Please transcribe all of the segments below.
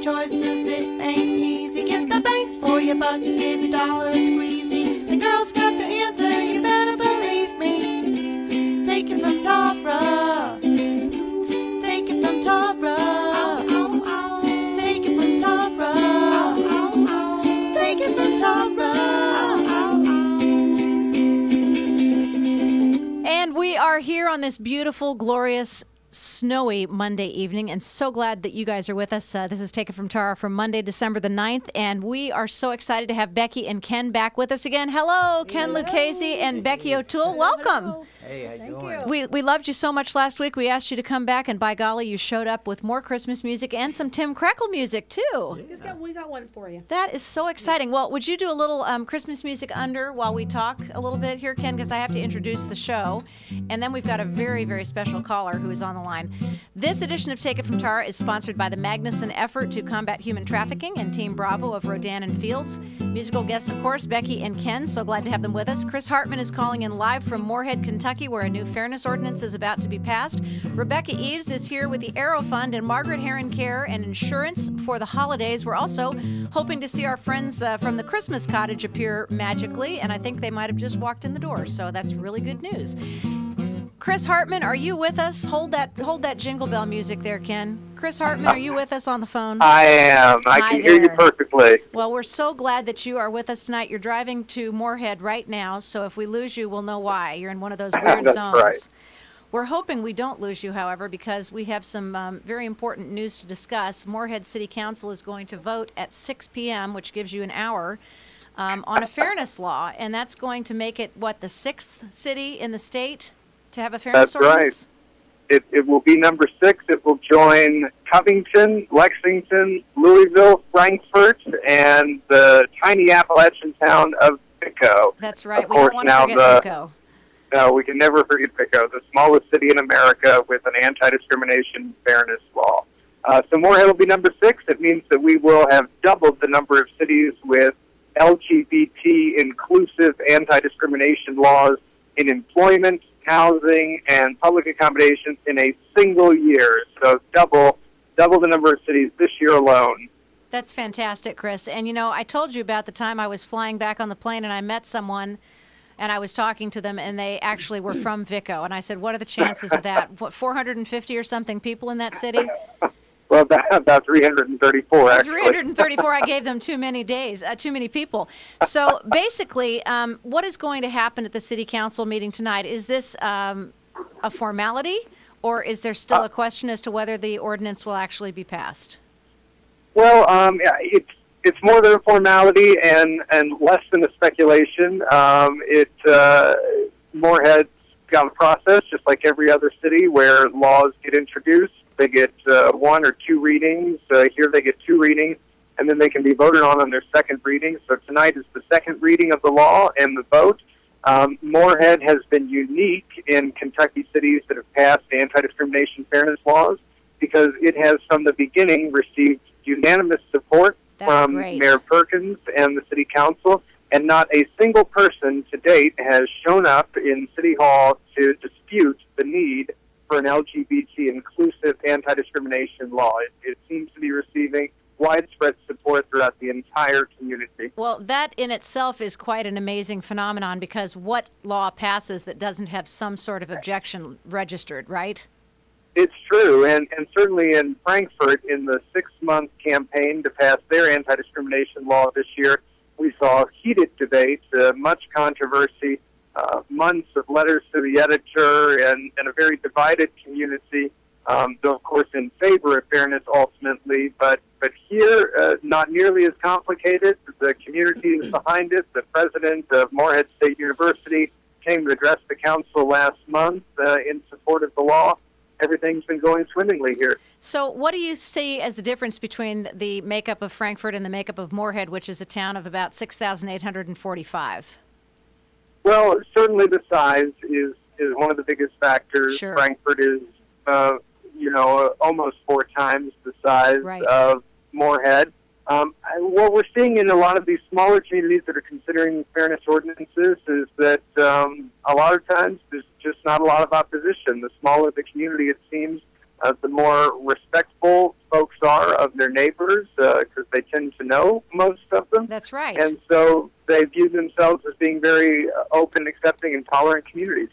choices, it ain't easy. Get the bank for your buck, give your dollar a squeezy. The girl's got the answer, you better believe me. Take it from Tara. Take it from Tara. Take it from Tara. Take it from Tara. And we are here on this beautiful, glorious, snowy Monday evening, and so glad that you guys are with us. This is Take It From Tara from Monday, December the 9th, and we are so excited to have Becky and Ken back with us again. Hello, Ken Lucchese and Becky O'Toole. Welcome. Hello. Hey, how you doing? We loved you so much last week. We asked you to come back, and by golly, you showed up with more Christmas music and some Tim Crackle music, too. We got one for you. That is so exciting. Well, would you do a little Christmas music under while we talk a little bit here, Ken, because I have to introduce the show. And then we've got a very, very special caller who is on the line. This edition of Take It From Tara is sponsored by the Magnuson Effort to Combat Human Trafficking and Team Bravo of Rodan and Fields. Musical guests, of course, Becky and Ken. So glad to have them with us. Chris Hartman is calling in live from Moorhead, Kentucky, where a new fairness ordinance is about to be passed. Rebecca Eves is here with the Arrow Fund and Margaret Heron Care and Insurance for the holidays. We're also hoping to see our friends from the Christmas Cottage appear magically, and I think they might have just walked in the door, so that's really good news. Chris Hartman, are you with us? Hold that jingle bell music there, Ken. Chris Hartman, are you with us on the phone? I am. I Hi can hear you there. perfectly. Well, we're so glad that you are with us tonight. You're driving to Moorhead right now, so if we lose you, we'll know why. You're in one of those weird That's zones. right. We're hoping we don't lose you, however, because we have some very important news to discuss. Moorhead City Council is going to vote at 6 p.m., which gives you an hour, on a fairness law, and that's going to make it, what, the 6th city in the state to have a fairness That's ordinance? right. It will be number 6. It will join Covington, Lexington, Louisville, Frankfort, and the tiny Appalachian town of Pico. That's right. Of We don't course, want to now forget Pico. No, we can never forget Pico, the smallest city in America with an anti-discrimination fairness law. So Moorhead will be number 6. It means that we will have doubled the number of cities with LGBT-inclusive anti-discrimination laws in employment, housing, and public accommodations in a single year. So double the number of cities this year alone. That's fantastic, Chris. And, you know, I told you about the time I was flying back on the plane and I met someone and I was talking to them and they actually were from Vico. And I said, what are the chances of that? What, 450 or something people in that city? Well, about 334, actually. 334. I gave them too many people. So basically, what is going to happen at the city council meeting tonight? Is this a formality, or is there still a question as to whether the ordinance will actually be passed? Well, yeah, it's more than a formality and less than a speculation. Moorhead's got a process, just like every other city, where laws get introduced. They get 1 or 2 readings. Here they get 2 readings, and then they can be voted on their second reading. So tonight is the second reading of the law and the vote. Moorhead has been unique in Kentucky cities that have passed anti-discrimination fairness laws because it has, from the beginning, received unanimous support from Mayor Perkins and the City Council, and not a single person to date has shown up in City Hall to dispute the need for an LGBT-inclusive anti-discrimination law. It seems to be receiving widespread support throughout the entire community. Well, that in itself is quite an amazing phenomenon, because what law passes that doesn't have some sort of objection registered, right? It's true, and certainly in Frankfort, in the 6-month campaign to pass their anti-discrimination law this year, we saw heated debate, much controversy, months of letters to the editor, and a very divided community, though of course in favor of fairness ultimately, but here not nearly as complicated. The community is behind it. The president of Moorhead State University came to address the council last month in support of the law. Everything's been going swimmingly here. So what do you see as the difference between the makeup of Frankfort and the makeup of Moorhead, which is a town of about 6,845? Well, certainly the size is one of the biggest factors. Sure. Frankfort is, almost 4 times the size of Moorhead. What we're seeing in a lot of these smaller communities that are considering fairness ordinances is that a lot of times there's just not a lot of opposition. The smaller the community, it seems, the more respectful folks are of their neighbors because they tend to know most of them. That's right. And so they view themselves as being very open, accepting, and tolerant communities.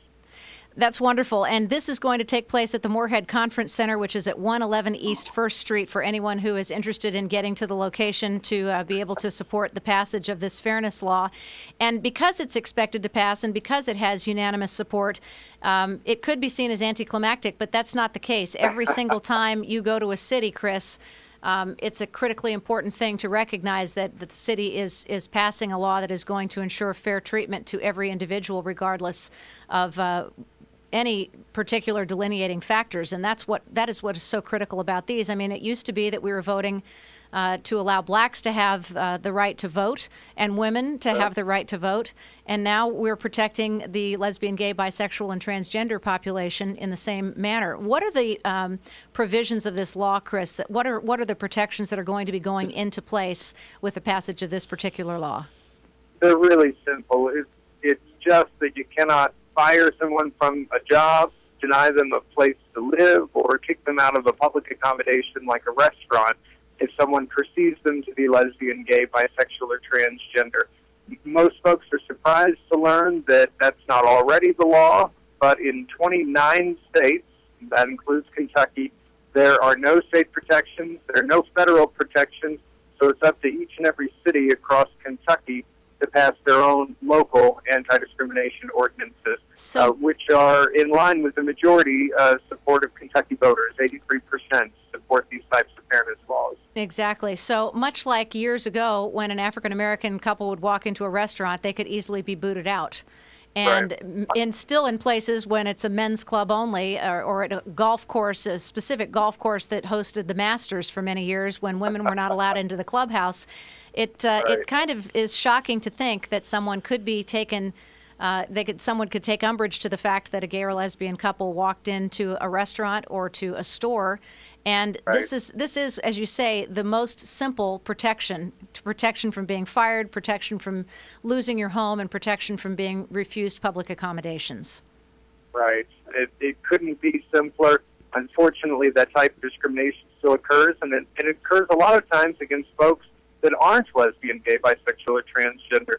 That's wonderful. And this is going to take place at the Moorhead Conference Center, which is at 111 East 1st Street, for anyone who is interested in getting to the location to be able to support the passage of this fairness law. And because it's expected to pass and because it has unanimous support, it could be seen as anticlimactic, but that's not the case. Every single time you go to a city, Chris, it's a critically important thing to recognize that the city is passing a law that is going to ensure fair treatment to every individual, regardless of any particular delineating factors. And that is what is so critical about these. I mean, it used to be that we were voting to allow blacks to have the right to vote and women to have the right to vote. And now we're protecting the lesbian, gay, bisexual, and transgender population in the same manner. What are the provisions of this law, Chris? What are the protections that are going to be going into place with the passage of this particular law? They're really simple. It's just that you cannot fire someone from a job, deny them a place to live, or kick them out of a public accommodation like a restaurant if someone perceives them to be lesbian, gay, bisexual, or transgender. Most folks are surprised to learn that that's not already the law, but in 29 states, that includes Kentucky, there are no state protections, there are no federal protections, so it's up to each and every city across Kentucky to pass their own local anti-discrimination ordinances, which are in line with the majority support of Kentucky voters. 83% support these types of fairness laws. Exactly. So much like years ago when an African-American couple would walk into a restaurant, they could easily be booted out. And still in places when it's a men's club only, or at a golf course, a specific golf course that hosted the Masters for many years when women were not allowed into the clubhouse, it kind of is shocking to think that someone could be taken, someone could take umbrage to the fact that a gay or lesbian couple walked into a restaurant or to a store. And this is, as you say, the most simple protection from being fired, protection from losing your home, and protection from being refused public accommodations. Right. It couldn't be simpler. Unfortunately, that type of discrimination still occurs, and it occurs a lot of times against folks that aren't lesbian, gay, bisexual, or transgender.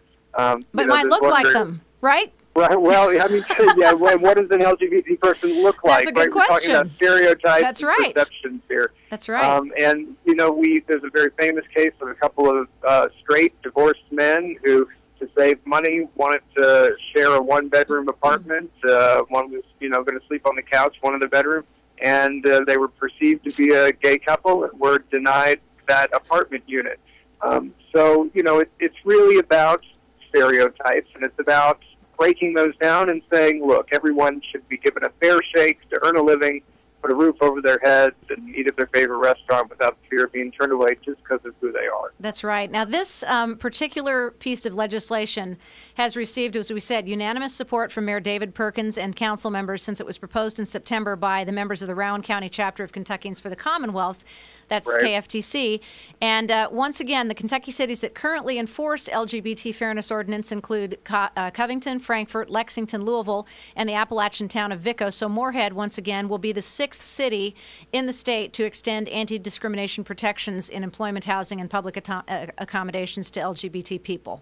But might look like them, right? Right. Well, I mean, yeah. What does an LGBT person look like? That's a good question. We're talking about stereotypes That's right. and perceptions here. That's right. And there's a very famous case of a couple of straight divorced men who, to save money, wanted to share a one-bedroom apartment. One was, going to sleep on the couch, one in the bedroom, and they were perceived to be a gay couple and were denied that apartment unit. So it's really about stereotypes, and it's about breaking those down and saying, look, everyone should be given a fair shake to earn a living, put a roof over their heads, and eat at their favorite restaurant without fear of being turned away just because of who they are. That's right. Now, this particular piece of legislation has received, as we said, unanimous support from Mayor David Perkins and council members since it was proposed in September by the members of the Rowan County chapter of Kentuckians for the Commonwealth. That's KFTC. And once again, the Kentucky cities that currently enforce LGBT fairness ordinance include Covington, Frankfort, Lexington, Louisville, and the Appalachian town of Vico. So Moorhead, once again, will be the 6th city in the state to extend anti-discrimination protections in employment, housing, and public accommodations to LGBT people.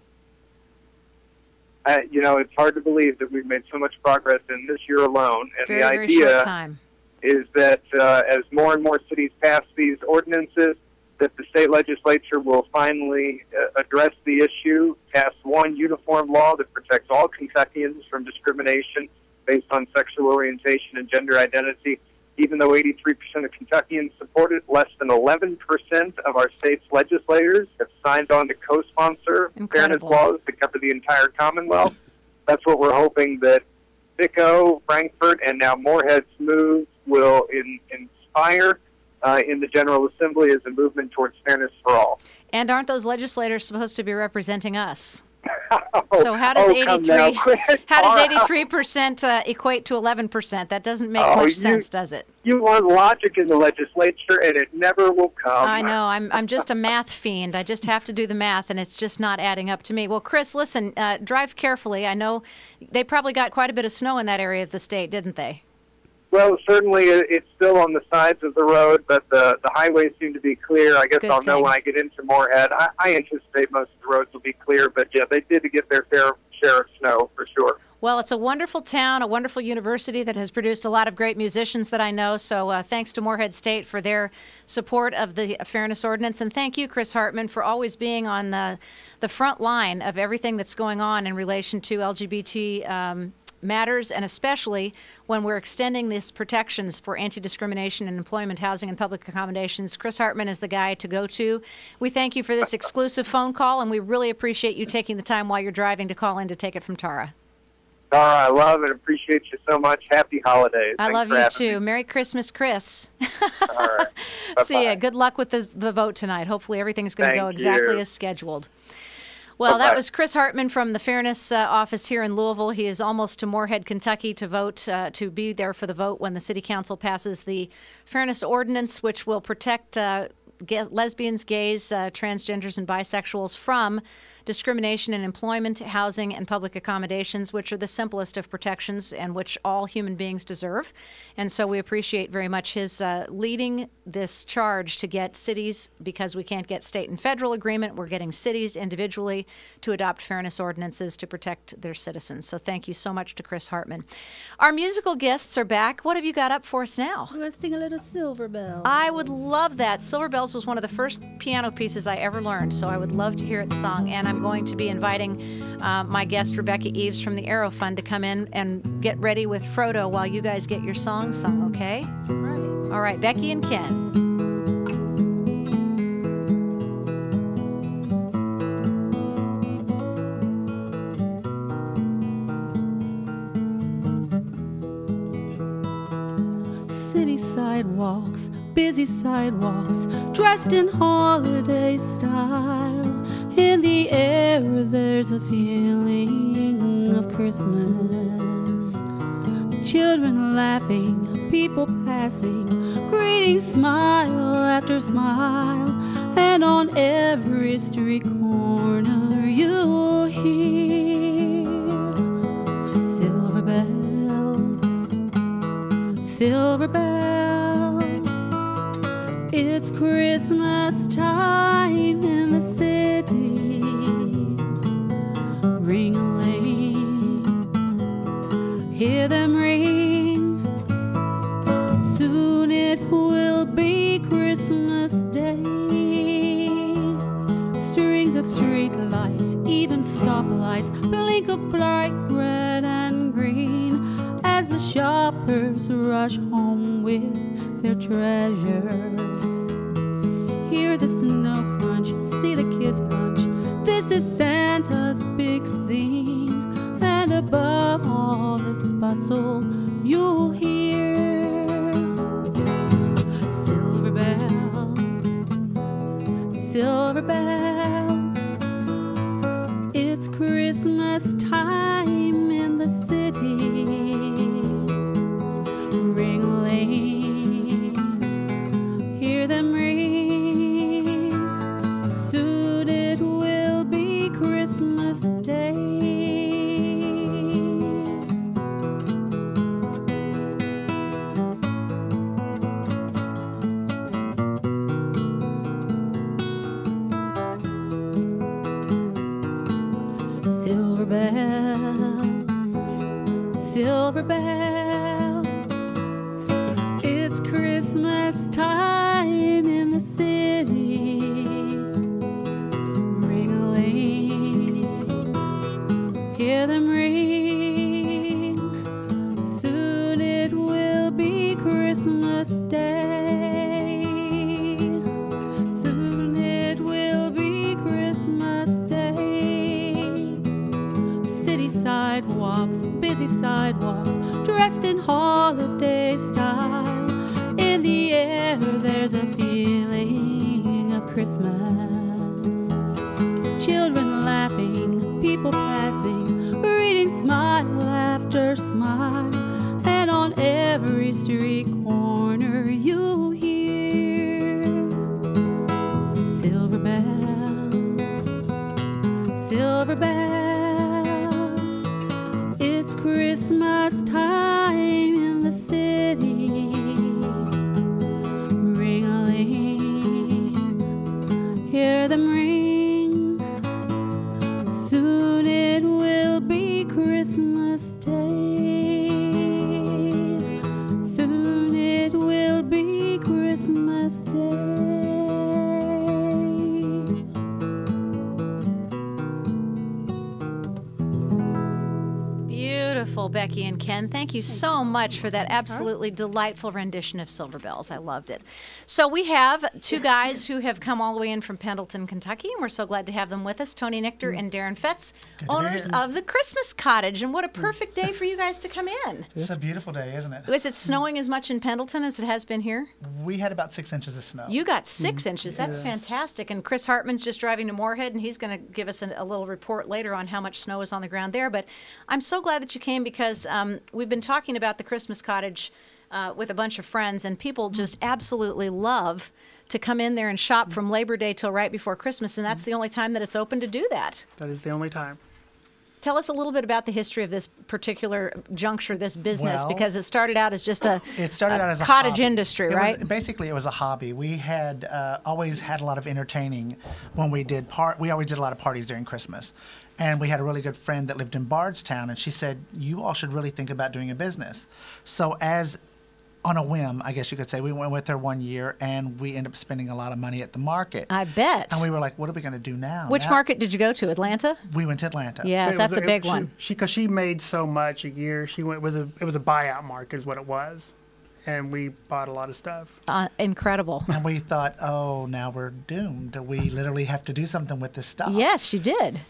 It's hard to believe that we've made so much progress in this year alone. And very, the very idea short time is that as more and more cities pass these ordinances, that the state legislature will finally address the issue, pass one uniform law that protects all Kentuckians from discrimination based on sexual orientation and gender identity. Even though 83% of Kentuckians support it, less than 11% of our state's legislators have signed on to co-sponsor fairness laws to cover the entire Commonwealth. That's what we're hoping that Vico, Frankfort, and now Moorhead's move will inspire in the General Assembly as a movement towards fairness for all. And aren't those legislators supposed to be representing us? Oh, so how does 83% equate to 11%? That doesn't make much sense, does it? You want logic in the legislature, and it never will come. I know. I'm just a math fiend. I just have to do the math, and it's just not adding up to me. Well, Chris, listen, drive carefully. I know they probably got quite a bit of snow in that area of the state, didn't they? Well, certainly it's still on the sides of the road, but the highways seem to be clear. I guess Good I'll know thing. when I get into Moorhead. I anticipate most of the roads will be clear, but yeah, they did get their fair share of snow for sure. Well, it's a wonderful town, a wonderful university that has produced a lot of great musicians that I know. So thanks to Moorhead State for their support of the Fairness Ordinance. And thank you, Chris Hartman, for always being on the front line of everything that's going on in relation to LGBT matters, and especially when we're extending these protections for anti-discrimination in employment, housing, and public accommodations. Chris Hartman is the guy to go to. We thank you for this exclusive phone call, and we really appreciate you taking the time while you're driving to call in to Take It From Tara. Tara, I love and appreciate you so much. Happy holidays. I Thanks love for you having too. me. Merry Christmas, Chris. All right. See ya. Bye-bye. Good luck with the vote tonight. Hopefully everything's going to go Thank exactly you. as scheduled. Well, that Bye-bye. was Chris Hartman from the Fairness office here in Louisville. He is almost to Moorhead, Kentucky to vote, to be there for the vote when the City Council passes the Fairness Ordinance, which will protect lesbians, gays, transgenders, and bisexuals from discrimination in employment, housing, and public accommodations, which are the simplest of protections and which all human beings deserve. And so we appreciate very much his leading this charge to get cities, because we can't get state and federal agreement, we're getting cities individually to adopt fairness ordinances to protect their citizens. So thank you so much to Chris Hartman. Our musical guests are back. What have you got up for us now? We're going to sing a little Silver Bell. I would love that. Silver Bells was one of the first piano pieces I ever learned, so I would love to hear it sung. And I'm going to be inviting my guest, Rebecca Eves from the Arrow Fund, to come in and get ready with Frodo while you guys get your song sung, okay? Right. All right, Becky and Ken. City sidewalks, busy sidewalks, dressed in holiday style. In the air there's a feeling of Christmas. Children laughing, people passing, greeting smile after smile. And on every street corner you'll hear silver bells, silver bells. It's Christmas time in the city. Ring-a-ling, hear them ring. Soon it will be Christmas Day. Strings of street lights, even stoplights, blink of bright red and green as the shoppers rush home with their treasures. Hear the snow crunch, see the kids punch. This is Santa's big scene, and above all this bustle you'll hear silver bells, silver bells. It's Christmas time in the city. Ring-a-ling, hear them ring. Soon it will be Christmas Day. Silver bells, silver bells. It's Christmas time in the city. Ring-a-ling, hear them ring. Soon it will be Christmas Day. Soon it will be Christmas Day. City sidewalks, busy sidewalks, dressed in holiday style. In the air there's a feeling of Christmas. Children laughing, people passing, reading smile after smile. And on every street corner you hear silver bells, silver bells. It's Christmas time in the city. beautiful, Becky and Ken. Thank you so much for that absolutely delightful rendition of Silver Bells. I loved it. So we have two guys who have come all the way in from Pendleton, Kentucky, and we're so glad to have them with us, Tony Nichter and Darren Fetz, owners of the Christmas Cottage. And what a perfect day for you guys to come in. It's a beautiful day, isn't it? Is it snowing as much in Pendleton as it has been here? We had about 6 inches of snow. You got 6 inches. That's fantastic. And Chris Hartman's just driving to Moorhead, and he's going to give us a little report later on how much snow is on the ground there. But I'm so glad that you came because we've been talking about the Christmas Cottage with a bunch of friends, and people just absolutely love to come in there and shop from Labor Day till right before Christmas, and that's the only time that it's open to do that. That is the only time. Tell us a little bit about the history of this particular juncture, this business, Well, because it started out as just a as a cottage hobby. industry, It right? Basically, it was a hobby. We had always had a lot of entertaining when we did we always did a lot of parties during Christmas. And we had a really good friend that lived in Bardstown, and she said, you all should really think about doing a business. So on a whim, I guess you could say, we went with her 1 year, and we ended up spending a lot of money at the market. I bet. And we were like, what are we going to do now? Which market did you go to? Atlanta? We went to Atlanta. Yes, that's a big one. Because she made so much a year. It was a buyout market is what it was. And we bought a lot of stuff. Incredible. And we thought, oh, now we're doomed. We literally have to do something with this stuff. Yes, you did.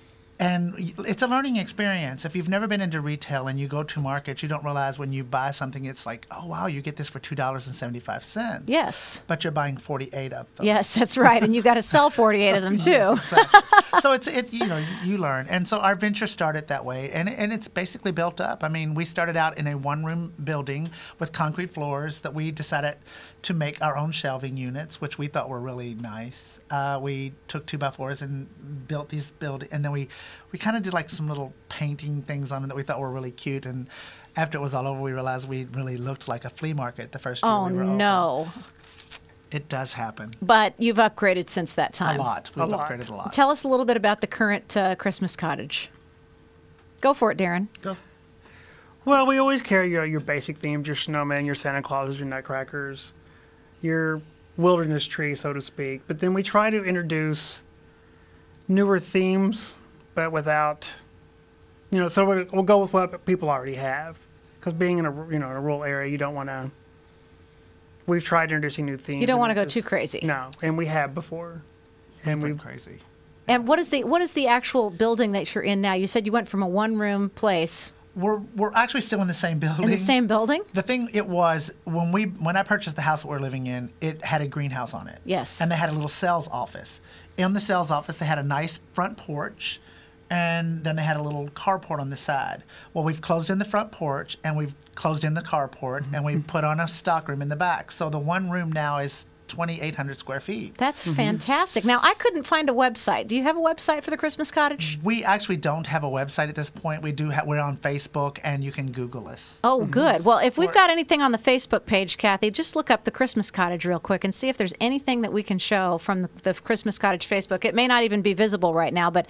And it's a learning experience. If you've never been into retail and you go to markets, you don't realize when you buy something, it's like, oh, wow, you get this for $2.75. Yes. But you're buying 48 of them. Yes, that's right. And you got to sell 48 of them, too. Yes, exactly. So you learn. And so our venture started that way, and it's basically built up. I mean, we started out in a one-room building with concrete floors that we decided to make our own shelving units, which we thought were really nice. We took 2x4s and built these buildings, and then we kind of did like some little painting things on it that we thought were really cute. And after it was all over, we realized we really looked like a flea market the first year we were open. No. It does happen. But you've upgraded since that time. A lot. We've upgraded a lot. Tell us a little bit about the current Christmas Cottage. Go for it, Darren. Go. Well, we always carry your basic themes, your snowman, your Santa Clauses, your nutcrackers, your wilderness tree, so to speak. But then we try to introduce newer themes, but without, so we'll go with what people already have. Because being in a rural area, you don't want to. We've tried introducing new themes. You don't want to go too crazy. No, and we have before. And we've crazy. And what is the actual building that you're in now? You said you went from a one-room place. We're actually still in the same building. In the same building? The thing it was when I purchased the house that we're living in, it had a greenhouse on it. Yes. And they had a little sales office. In the sales office, they had a nice front porch, and then they had a little carport on the side. Well, we've closed in the front porch, and we've closed in the carport, and we put on a stockroom in the back. So the one room now is 2,800 square feet. That's fantastic. Now, I couldn't find a website. Do you have a website for the Christmas Cottage? We actually don't have a website at this point. We're on Facebook, and you can Google us. Oh, good. Well, if we've got anything on the Facebook page, Kathy, just look up the Christmas Cottage real quick and see if there's anything that we can show from the Christmas Cottage Facebook. It may not even be visible right now, but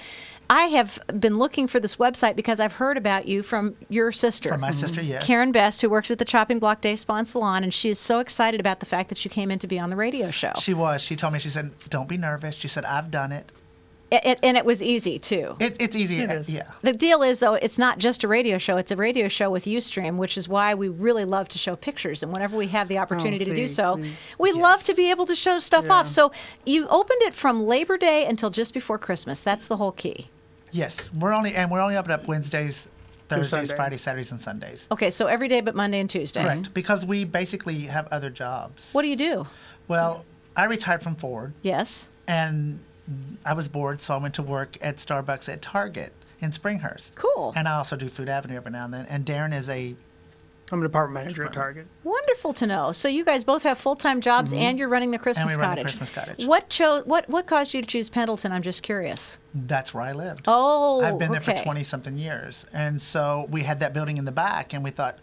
I have been looking for this website because I've heard about you from your sister. From my sister, yes. Karen Best, who works at the Chopping Block Day Spa and Salon, and she is so excited about the fact that you came in to be on the radio show. She was. She told me, she said, don't be nervous. She said, I've done it. And it was easy, too. It's easy. It is. Yeah. The deal is, though, it's not just a radio show. It's a radio show with Ustream, which is why we really love to show pictures. And whenever we have the opportunity to do so, we love to be able to show stuff off. So you opened it from Labor Day until just before Christmas. That's the whole key. Yes. We're only open up Wednesdays, Thursdays, Sunday. Fridays, Saturdays, and Sundays. Okay, so every day but Monday and Tuesday. Correct. Because we basically have other jobs. What do you do? Well, I retired from Ford, Yes. and I was bored, so I went to work at Starbucks at Target in Springhurst. Cool. And I also do Food Avenue every now and then. And Darren is I'm a department manager at Target. Wonderful to know. So you guys both have full-time jobs, and you're running the Christmas we run the Cottage. Christmas Cottage. What caused you to choose Pendleton? I'm just curious. that's where I lived. Oh, I've been there for okay. 20-something years. And so we had that building in the back, and we thought,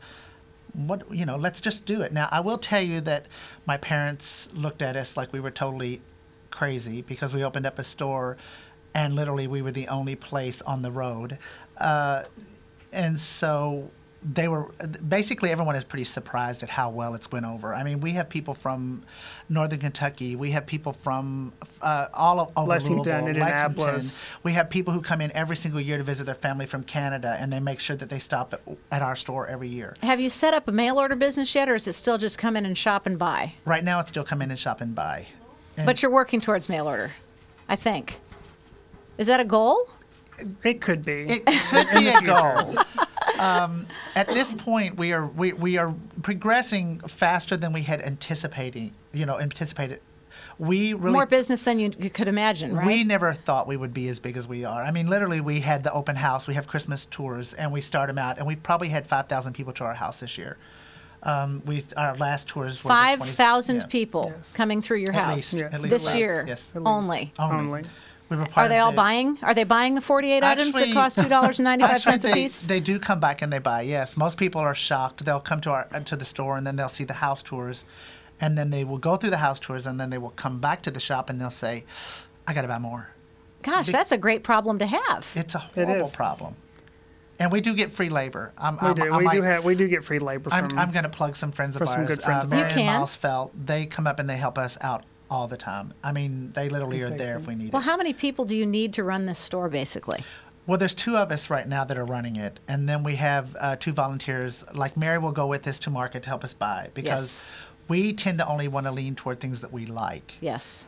let's just do it. Now, I will tell you that my parents looked at us like we were totally crazy because we opened up a store, and literally we were the only place on the road. And so they were basically everyone is pretty surprised at how well it's went over. I mean, we have people from Northern Kentucky. We have people from all over Lexington, Louisville, Indianapolis. We have people who come in every single year to visit their family from Canada, and they make sure that they stop at our store every year. Have you set up a mail order business yet, or is it still just come in and shop and buy? Right now, it's still come in and shop and buy. And But you're working towards mail order, I think. Is that a goal? It could be. it could be a goal. At this point, we are progressing faster than we had anticipated. We really More business than you could imagine, right? We never thought we would be as big as we are. I mean, literally, we had the open house. We have Christmas tours, and we start them out, and we probably had 5,000 people to our house this year. Our last tours were 5,000 people coming through your house least, at least this last, year yes. only. Only. We were part Are they of all the- buying? Are they buying the 48 items that Actually- cost $2.95 a piece? They do come back and they buy. Yes, most people are shocked. They'll come to the store and then they'll see the house tours, and then they will go through the house tours and then they will come back to the shop and they'll say, "I got to buy more." Gosh, that's a great problem to have. It's a horrible is. problem, and we do get free labor. We do get free labor from. I'm going to plug some friends of for some ours. good friends of Mary ours. You and can. Miles Felt. They come up and they help us out all the time. I mean, they literally are there if we need Well, it. how many people do you need to run this store, basically? Well, there's 2 of us right now that are running it, and then we have 2 volunteers. Like Mary will go with us to market to help us buy because Yes. we tend to only want to lean toward things that we like. Yes.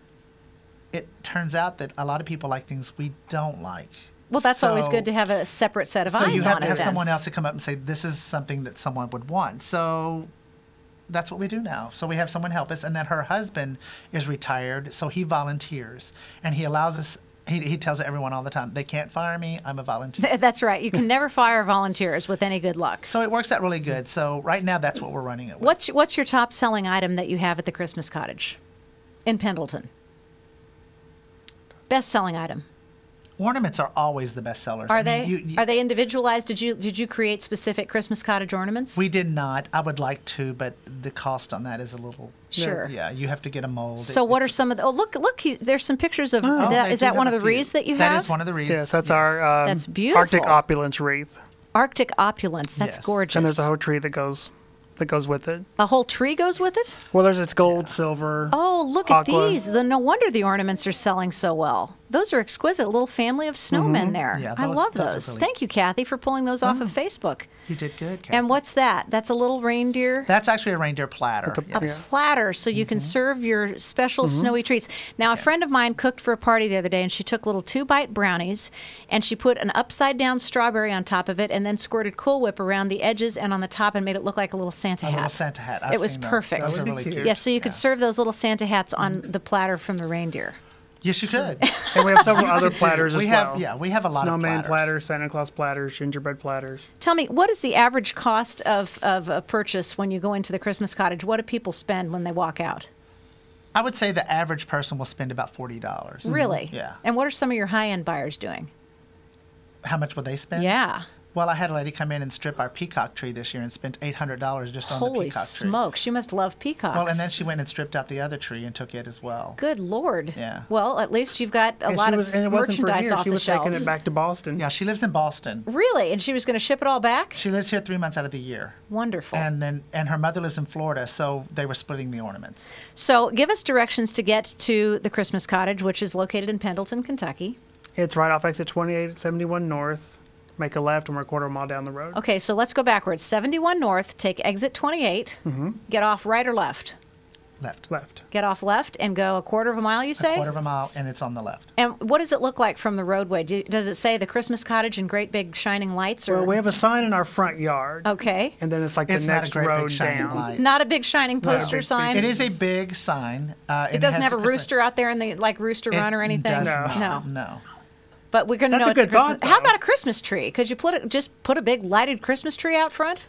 It turns out that a lot of people like things we don't like. Well, that's always So- good to have a separate set of So eyes you have on to it have then. someone else to come up and say, this is something that someone would want. So that's what we do now. So we have someone help us, and then her husband is retired, so he volunteers, and he allows us. He tells everyone all the time, they can't fire me. I'm a volunteer. That's right. You can never fire volunteers with any good luck. So it works out really good. So right now, that's what we're running it with. What's your top selling item that you have at the Christmas Cottage in Pendleton? Best selling item. Ornaments are always the best sellers. Are I mean, they? Are they individualized? Did you create specific Christmas Cottage ornaments? We did not. I would like to, but the cost on that is a little. Sure. Yeah, you have to get a mold. So what are some of the? Oh, look! There's some pictures of. Oh, that. they Is do that one have of a the few. wreaths that you have? That is one of the wreaths. Yes, that's our That's beautiful. Arctic opulence wreath. Arctic opulence. That's Yes. gorgeous. And there's a whole tree that goes with it. A whole tree goes with it. Well, there's its gold, silver. Oh, look at Aqua. these! No wonder the ornaments are selling so well. Those are exquisite. A little family of snowmen there. Yeah, I those- love those are those. really- Thank you, Kathy, for pulling those off of Facebook. You did good, Kathy. And what's that? That's a little reindeer. That's actually a reindeer platter. A Yeah. platter so you can serve your special snowy treats. Now, a friend of mine cooked for a party the other day, and she took little 2-bite brownies, and she put an upside-down strawberry on top of it, and then squirted Cool Whip around the edges and on the top, and made it look like a little Santa A hat. little Santa hat. I've It was seen those. perfect. Those That are would be really cute. cute. Yes, so you could Yeah. serve those little Santa hats on the platter from the reindeer. Yes, you could. And we have several other platters we as have, well. yeah, we have a lot Snowman of platters, Santa Claus platters, gingerbread platters. Tell me, what is the average cost of a purchase when you go into the Christmas Cottage? What do people spend when they walk out? I would say the average person will spend about $40. Really? Yeah. And what are some of your high-end buyers doing? How much will they spend? Yeah. Well, I had a lady come in and strip our peacock tree this year and spent $800 just on the Holy peacock tree. smokes, you must love peacocks. Well, and then she went and stripped out the other tree and took it as well. Good Lord. Yeah. Well, at least you've got a And lot she of was, and it wasn't for merchandise here. off She the was taking shelves. it back to Boston. Yeah, she lives in Boston. Really? And she was going to ship it all back? She lives here 3 months out of the year. Wonderful. And her mother lives in Florida, so they were splitting the ornaments. So give us directions to get to the Christmas Cottage, which is located in Pendleton, Kentucky. It's right off exit 2871 North. Make a left, and we're a quarter mile down the road. Okay, so let's go backwards. 71 North, take exit 28, get off right or left? Left. Get off left and go a quarter of a mile, you say? A quarter of a mile, and it's on the left. And what does it look like from the roadway? Does it say the Christmas Cottage in great big shining lights? Or? Well, we have a sign in our front yard. Okay. And then it's like It's the not a next great road big shining down. light. Not a big shining poster big sign? It is a big sign. It doesn't have a rooster out there in the, like, Rooster Run or anything? Does No. not, No. no. But we're going to That's know a it's a good Christmas. thought, How though. about a Christmas tree? Could you just put a big lighted Christmas tree out front?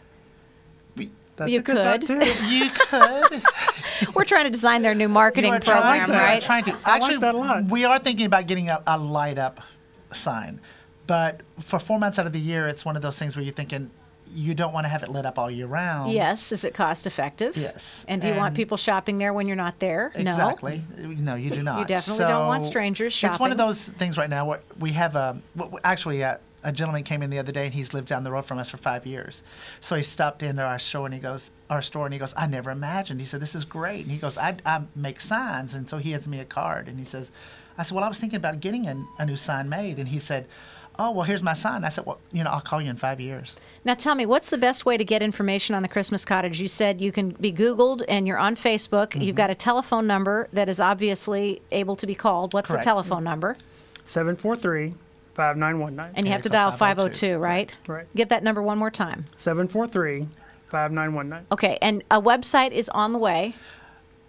That's You a good thought, could. too. You could. We're trying to design their new marketing You are program, trying, right? Trying to. I like Actually, that a lot. we are thinking about getting a light up sign, but for 4 months out of the year, it's one of those things where you're thinking you don't want to have it lit up all year round. Yes. Is it cost effective? Yes. And do you want And- people shopping there when you're not there? Exactly. No, you do not. You definitely don't want So strangers It's one shopping. of those things right now where we have actually a gentleman came in the other day, and he's lived down the road from us for 5 years. So he stopped into our store, and he goes, I never imagined. He said, this is great. And he goes, I make signs. And so he hands me a card, and he says, I said, well, I was thinking about getting a new sign made. And he said, oh, well, here's my sign. I said, well, I'll call you in 5 years. Now, tell me, what's the best way to get information on the Christmas Cottage? You said you can be Googled and you're on Facebook. You've got a telephone number that is obviously able to be called. What's Correct. the telephone number? 743-5919. And you have to dial 502, right? Right. Give that number one more time. 743-5919. Okay, and a website is on the way.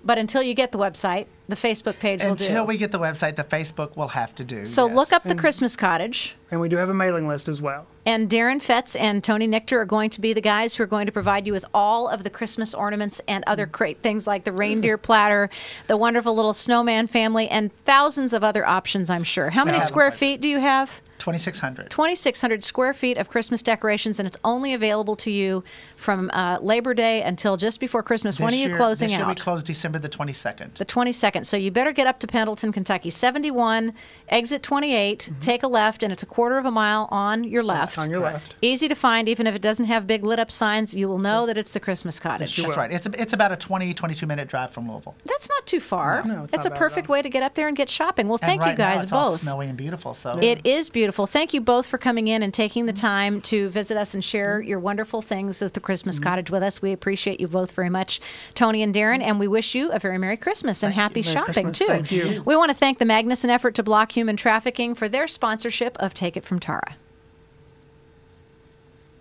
But until you get the website, the Facebook page will do. Until we get the website, the Facebook will have to do. So yes. look up the Christmas Cottage. And we do have a mailing list as well. And Darren Fetz and Tony Nichter are going to be the guys who are going to provide you with all of the Christmas ornaments and other great things like the reindeer platter, the wonderful little snowman family, and thousands of other options, I'm sure. How many square feet do you have? 2,600. 2,600 square feet of Christmas decorations, and it's only available to you from Labor Day until just before Christmas. When are you closing this year out? we close December the 22nd. The 22nd. So you better get up to Pendleton, Kentucky. 71, exit 28, take a left, and it's a quarter of a mile on your left. On your left. Easy to find, even if it doesn't have big lit up signs. You will know that it's the Christmas Cottage. That's right. It's about a 22-minute drive from Louisville. That's not too far. No, it's it's not a bad perfect at all. way to get up there and get shopping. Well, thank and you right now guys it's all both. snowy and beautiful. So It is beautiful. Thank you both for coming in and taking the time to visit us and share your wonderful things at the Christmas Cottage with us. We appreciate you both very much, Tony and Darren, and we wish you a very Merry Christmas and happy shopping, Christmas. too. Thank you. We want to thank the Magnuson Effort to Block Human Trafficking for their sponsorship of Take It From Tara.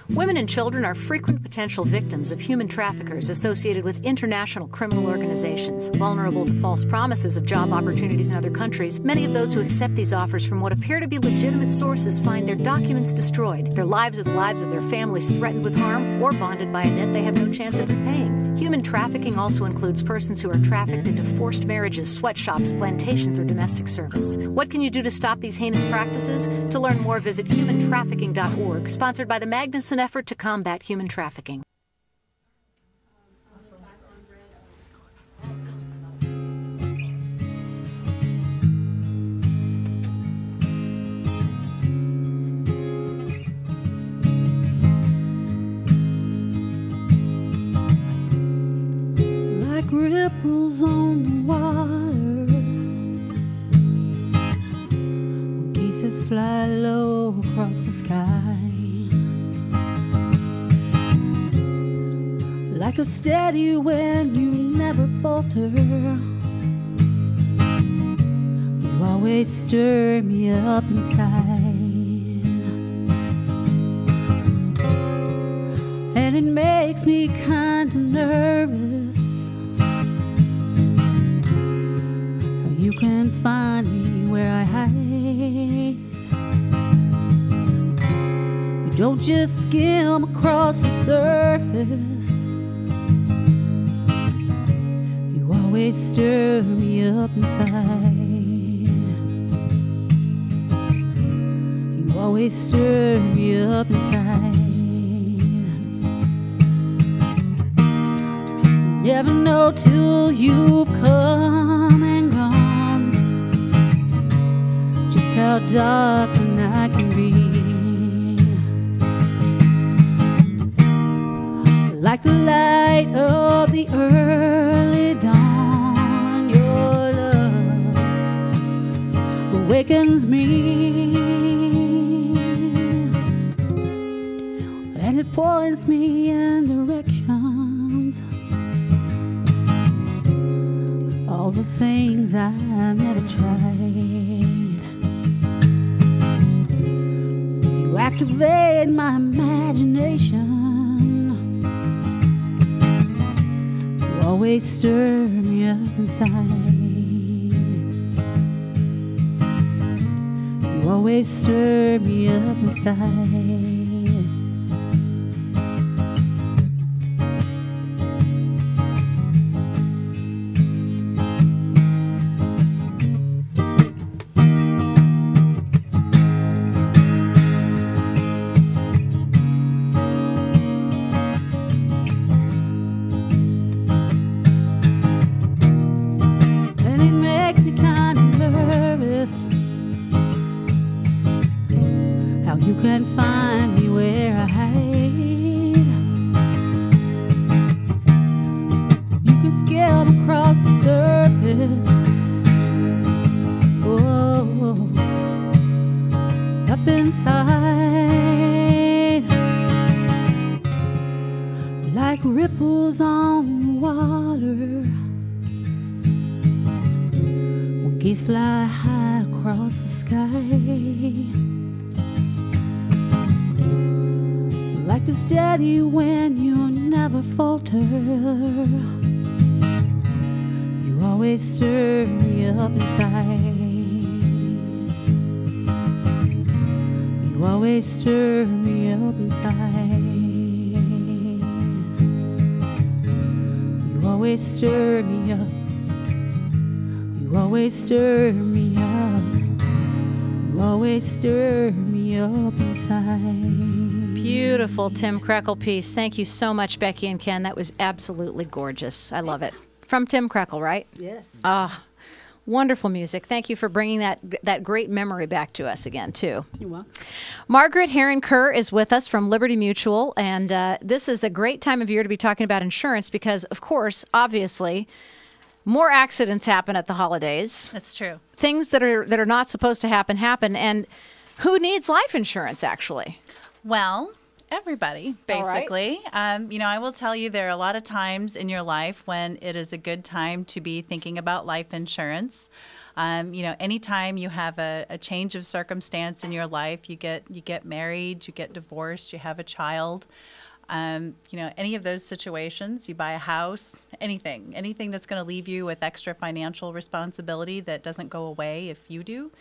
Women and children are frequent potential victims of human traffickers associated with international criminal organizations. Vulnerable to false promises of job opportunities in other countries, many of those who accept these offers from what appear to be legitimate sources find their documents destroyed, their lives or the lives of their families threatened with harm, or bonded by a debt they have no chance of repaying. Human trafficking also includes persons who are trafficked into forced marriages, sweatshops, plantations, or domestic service. What can you do to stop these heinous practices? To learn more, visit humantrafficking.org, sponsored by the Magnuson Effort to Combat Human Trafficking. Like ripples on the water, geese fly low across the sky. Like a steady wind, you never falter. You always stir me up inside, and it makes me kinda nervous. You can find me where I hide. You don't just skim across the surface. Always stir me up inside. You always stir me up inside. Never know till you've come and gone just how dark the night can be. Like the light of the early dawn, your love awakens me, and it points me in directions, all the things I've never tried. You activate my imagination. Always stir me up inside. You always stir me up inside. can't find me where I hide. You can skim across the surface. Oh, up inside, like ripples on the water. When geese fly high across the sky, like the steady wind, you never falter. You always stir me up inside. You always stir me up inside. You always stir me up. You always stir me up. You always stir me up inside. Beautiful Tim Krekel piece. Thank you so much, Becky and Ken. That was absolutely gorgeous. I love it. From Tim Krekel, right? Yes. Wonderful music. Thank you for bringing that great memory back to us again, too. You're welcome. Margaret Herron-Kerr is with us from Liberty Mutual, and this is a great time of year to be talking about insurance because, of course, obviously, more accidents happen at the holidays. That's true. Things that are not supposed to happen, and who needs life insurance, actually? Well, everybody, All right. basically. I will tell you there are a lot of times in your life when it is a good time to be thinking about life insurance. Anytime you have a change of circumstance in your life, you get married, you get divorced, you have a child. Any of those situations, you buy a house, anything that's going to leave you with extra financial responsibility that doesn't go away if you do,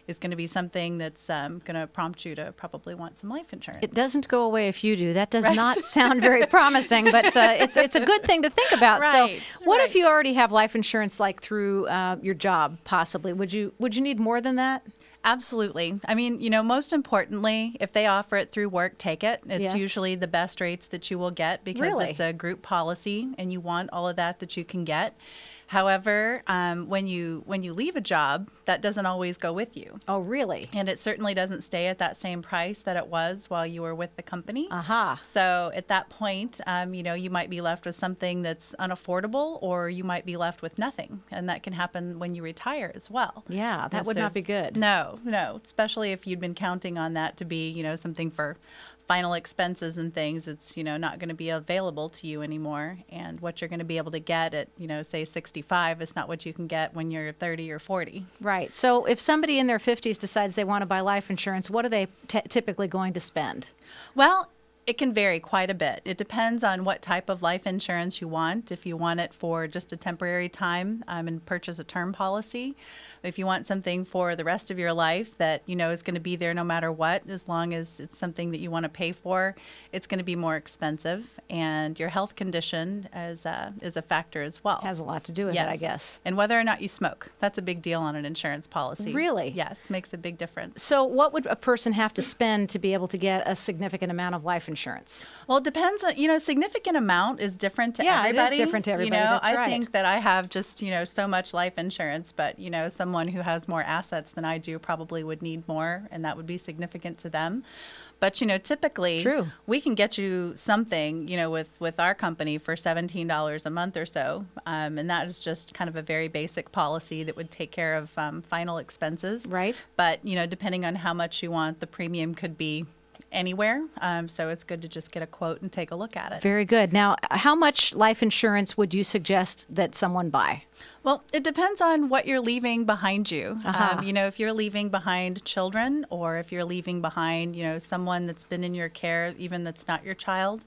is going to be something that's going to prompt you to probably want some life insurance. It doesn't go away if you do. That does not sound very promising, but it's a good thing to think about. Right, So, what if right. you already have life insurance, like through your job, possibly? Would you need more than that? Absolutely. I mean, most importantly, if they offer it through work, take it. It's Yes. usually the best rates that you will get because Really? it's a group policy and you want all of that you can get. However, when you leave a job, that doesn't always go with you. Oh, really? And it certainly doesn't stay at that same price that it was while you were with the company. Aha. So at that point, you might be left with something that's unaffordable, or you might be left with nothing. And that can happen when you retire as well. Yeah, that would So- not be good. No, especially if you'd been counting on that to be, something for final expenses and things. It's, not going to be available to you anymore. And what you're going to be able to get at, say 65 is not what you can get when you're 30 or 40. Right. So, if somebody in their 50s decides they want to buy life insurance, what are they typically going to spend? Well, it can vary quite a bit. It depends on what type of life insurance you want. If you want it for just a temporary time and purchase a term policy, if you want something for the rest of your life that is going to be there no matter what, as long as it's something that you want to pay for, it's going to be more expensive. And your health condition is a factor as well. Has a lot to do with it, I guess. And whether or not you smoke. That's a big deal on an insurance policy. Really? Yes, makes a big difference. So, what would a person have to spend to be able to get a significant amount of life insurance? Well, it depends on, significant amount is different to Yeah, it is everybody. different to everybody, that's I right. think that I have just, so much life insurance, but, someone who has more assets than I do probably would need more, and that would be significant to them. But, typically True. we can get you something, with our company for $17 a month or so. And that is just kind of a very basic policy that would take care of final expenses. Right. But, depending on how much you want, the premium could be anywhere. So it's good to just get a quote and take a look at it. Very good. Now, how much life insurance would you suggest that someone buy? Well, it depends on what you're leaving behind you. Uh-huh. If you're leaving behind children, or if you're leaving behind, someone that's been in your care, even that's not your child,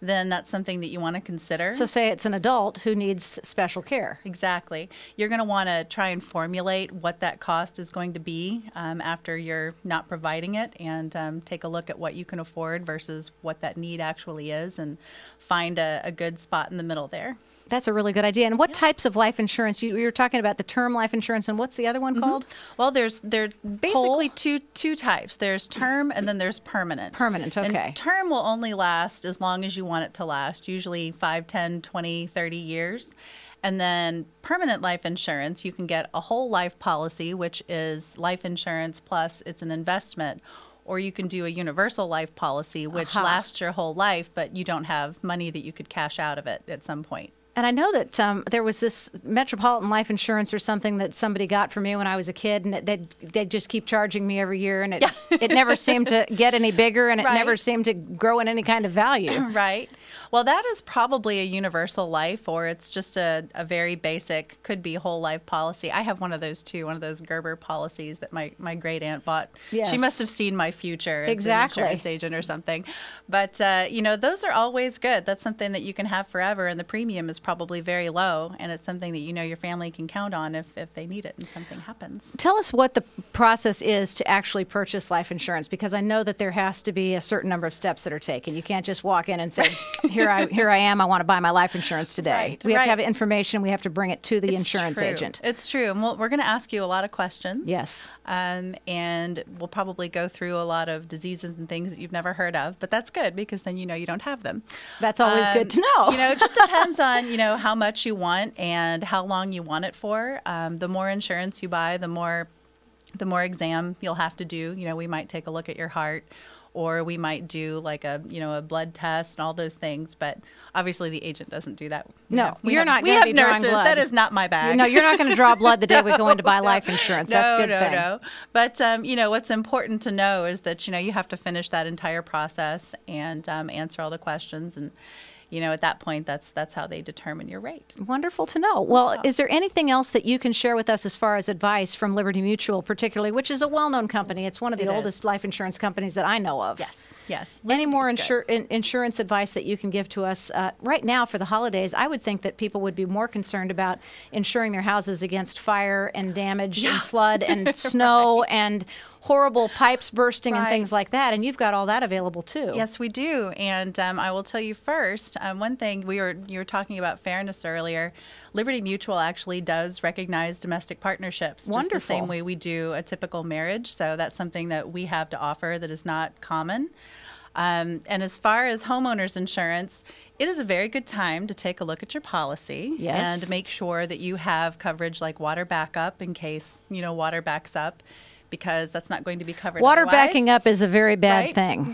then that's something that you want to consider. So, say it's an adult who needs special care. Exactly. You're going to want to try and formulate what that cost is going to be after you're not providing it, and take a look at what you can afford versus what that need actually is, and find a good spot in the middle there. That's a really good idea. And what types of life insurance? You were talking about the term life insurance, and what's the other one called? Well, there basically two types. There's term and then there's permanent. Permanent, okay. And term will only last as long as you want it to last, usually 5, 10, 20, 30 years. And then permanent life insurance, you can get a whole life policy, which is life insurance plus it's an investment. or you can do a universal life policy, which lasts your whole life, but you don't have money that you could cash out of it at some point. And I know that there was this Metropolitan Life Insurance or something that somebody got for me when I was a kid, and they'd just keep charging me every year, and it never seemed to get any bigger, and it never seemed to grow in any kind of value. Right. Well, that is probably a universal life, or it's just a very basic, could be whole life policy. I have one of those too, one of those Gerber policies that my great aunt bought. Yes. She must have seen my future as Exactly. an insurance agent or something. But, those are always good. That's something that you can have forever, and the premium is probably very low, and it's something that your family can count on if they need it and something happens. Tell us what the process is to actually purchase life insurance, because I know that there has to be a certain number of steps that are taken. You can't just walk in and say, here I am, I want to buy my life insurance today. Right, we have to have information, we have to bring it to the insurance agent. It's true. And we're going to ask you a lot of questions. Yes. And we'll probably go through a lot of diseases and things that you've never heard of, but that's good because then you don't have them. That's always good to know. It just depends on, how much you want and how long you want it for. The more insurance you buy, the more exam you'll have to do. We might take a look at your heart, or we might do like a blood test and all those things. But obviously the agent doesn't do that. No, we you're not we going have to be drawing nurses. blood. That is not my bag. No, you're not going to draw blood the day we go in to buy life insurance. That's a good thing. No. But, what's important to know is that, you have to finish that entire process and answer all the questions. And, at that point, that's how they determine your rate. Wonderful to know. Well, is there anything else that you can share with us as far as advice from Liberty Mutual, particularly, which is a well-known company? It's one of the oldest life insurance companies that I know of. Yes. Any more insurance advice that you can give to us right now for the holidays? I would think that people would be more concerned about insuring their houses against fire and damage and flood and snow and horrible pipes bursting and things like that. And you've got all that available too. Yes, we do. And I will tell you first, one thing you were talking about fairness earlier. Liberty Mutual actually does recognize domestic partnerships just the same way we do a typical marriage. So that's something that we have to offer that is not common. And as far as homeowners insurance, it is a very good time to take a look at your policy and make sure that you have coverage like water backup in case, water backs up, because that's not going to be covered Water otherwise. Backing up is a very bad thing.